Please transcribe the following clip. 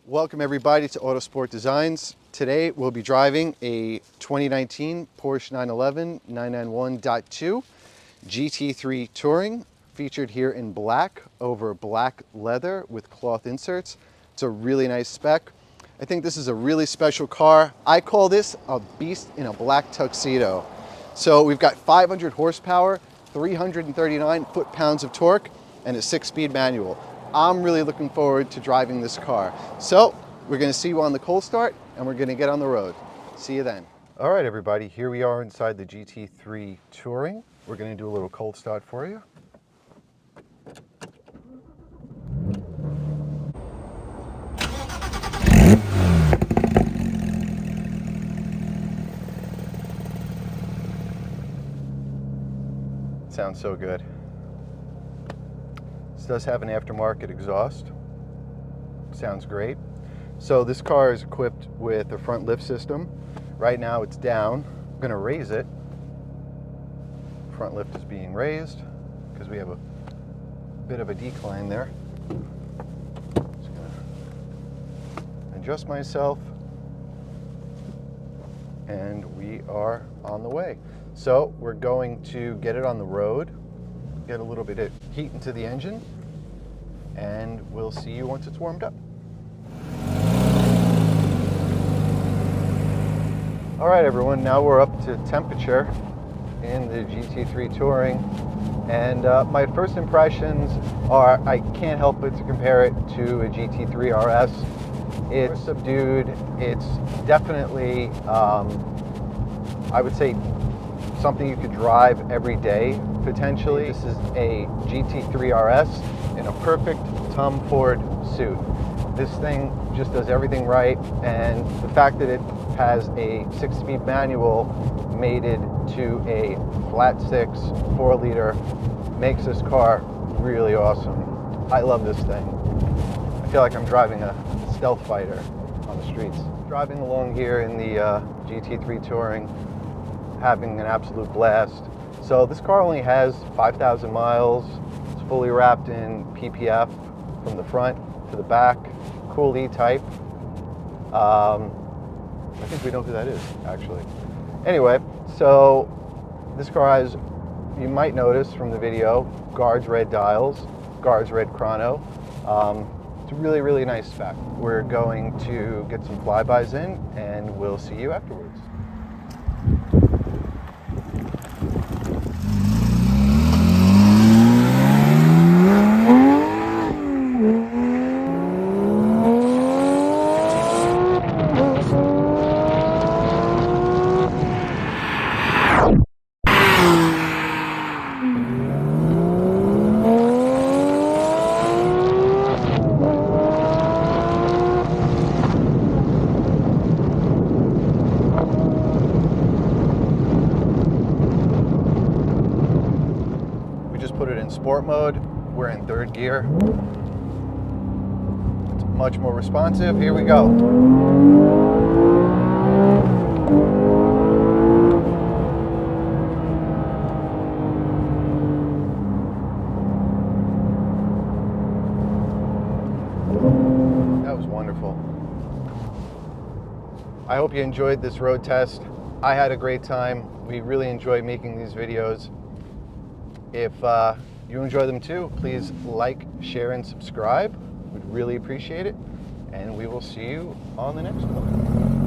Welcome everybody to Autosport Designs. Today we'll be driving a 2019 Porsche 911 991.2 GT3 Touring, featured here in black over black leather with cloth inserts. It's a really nice spec. I think this is a really special car. I call this a beast in a black tuxedo. So we've got 500 horsepower, 339 foot-pounds of torque, and a 6-speed manual. I'm really looking forward to driving this car. So we're gonna see you on the cold start and we're gonna get on the road. See you then. All right, everybody, here we are inside the GT3 Touring. We're gonna do a little cold start for you. Sounds so good. This does have an aftermarket exhaust. Sounds great. So this car is equipped with a front lift system. Right now it's down. I'm gonna raise it. Front lift is being raised because we have a bit of a decline there. Just gonna adjust myself and we are on the way. So we're going to get it on the road, get a little bit of heat into the engine, and we'll see you once it's warmed up. All right, everyone, now we're up to temperature in the GT3 Touring, and my first impressions are I can't help but to compare it to a GT3 RS. It's subdued. It's definitely, I would say, something you could drive every day, potentially. This is a GT3 RS in a perfect Tom Ford suit. This thing just does everything right, and the fact that it has a 6-speed manual mated to a flat 6 4-liter makes this car really awesome. I love this thing. I feel like I'm driving a stealth fighter on the streets. Driving along here in the GT3 Touring, having an absolute blast. So this car only has 5,000 miles. It's fully wrapped in PPF from the front to the back. Cool E-type. I think we know who that is, actually. Anyway, so this car has, you might notice from the video, guards red dials, guards red chrono. It's a really, really nice spec. We're going to get some flybys in and we'll see you afterwards. Put it in sport mode. We're in 3rd gear. It's much more responsive. Here we go. That was wonderful. I hope you enjoyed this road test. I had a great time. We really enjoy making these videos. If you enjoy them too, please like, share, and subscribe. We'd really appreciate it. And we will see you on the next one.